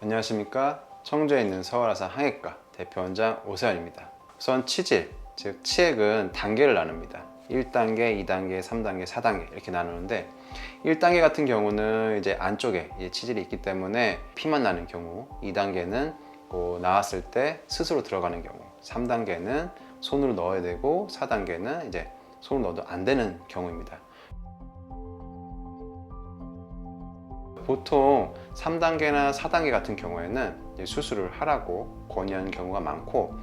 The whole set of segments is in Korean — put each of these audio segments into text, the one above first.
안녕하십니까. 청주에 있는 서울아산 항해과 대표원장 오세현입니다. 우선 치질, 즉 치액은 단계를 나눕니다. 1단계, 2단계, 3단계, 4단계 이렇게 나누는데 1단계 같은 경우는 이제 안쪽에 치질이 있기 때문에 피만 나는 경우, 2단계는 나왔을 때 스스로 들어가는 경우, 3단계는 손으로 넣어야 되고 4단계는 이제 손으로 넣어도 안 되는 경우입니다. 보통 3단계나 4단계 같은 경우에는 수술을 하라고 권유하는 경우가 많고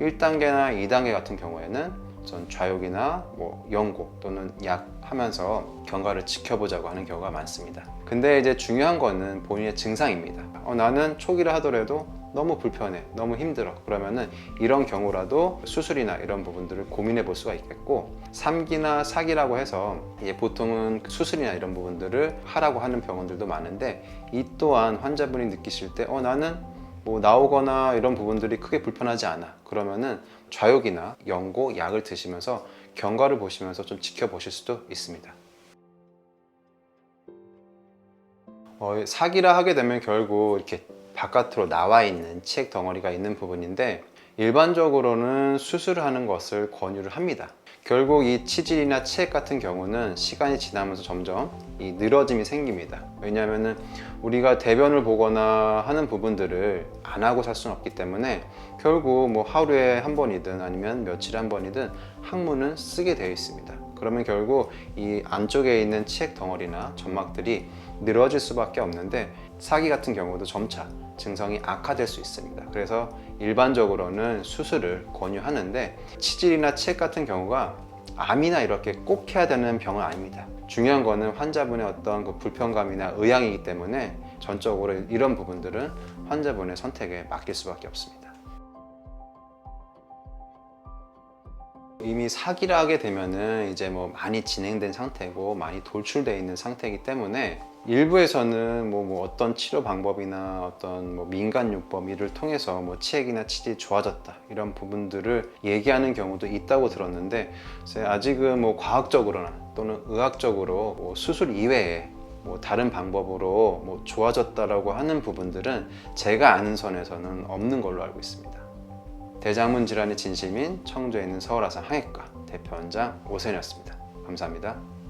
1단계나 2단계 같은 경우에는 전 좌욕이나 연고 또는 약 하면서 경과를 지켜보자고 하는 경우가 많습니다. 근데 이제 중요한 거는 본인의 증상입니다. 나는 초기를 하더라도 너무 불편해, 너무 힘들어. 그러면은 이런 경우라도 수술이나 이런 부분들을 고민해 볼 수가 있겠고 3기나 4기라고 해서 보통은 수술이나 이런 부분들을 하라고 하는 병원들도 많은데 이 또한 환자분이 느끼실 때 나는 나오거나 이런 부분들이 크게 불편하지 않아. 그러면은 좌욕이나 연고, 약을 드시면서 경과를 보시면서 좀 지켜보실 수도 있습니다. 4기라 하게 되면 결국 이렇게 바깥으로 나와 있는 치액 덩어리가 있는 부분인데 일반적으로는 수술을 하는 것을 권유를 합니다. 결국 이 치질이나 치액 같은 경우는 시간이 지나면서 점점 이 늘어짐이 생깁니다. 왜냐하면 우리가 대변을 보거나 하는 부분들을 안 하고 살 수는 없기 때문에 결국 하루에 한 번이든 아니면 며칠에 한 번이든 항문은 쓰게 되어 있습니다. 그러면 결국 이 안쪽에 있는 치액 덩어리나 점막들이 늘어질 수밖에 없는데 4기 같은 경우도 점차 증상이 악화될 수 있습니다. 그래서 일반적으로는 수술을 권유하는데 치질이나 치액 같은 경우가 암이나 이렇게 꼭 해야 되는 병은 아닙니다. 중요한 거는 환자분의 어떤 그 불편감이나 의향이기 때문에 전적으로 이런 부분들은 환자분의 선택에 맡길 수밖에 없습니다. 이미 4기를 하게 되면은 이제 많이 진행된 상태고 많이 돌출되어 있는 상태이기 때문에 일부에서는 어떤 치료 방법이나 어떤 민간요법 이를 통해서 치액이나 치질이 좋아졌다 이런 부분들을 얘기하는 경우도 있다고 들었는데 아직은 과학적으로나 또는 의학적으로 수술 이외에 다른 방법으로 좋아졌다라고 하는 부분들은 제가 아는 선에서는 없는 걸로 알고 있습니다. 대장문 질환의 진심인 청주에 있는 서울아산 항해과 대표원장 오세현이었습니다. 감사합니다.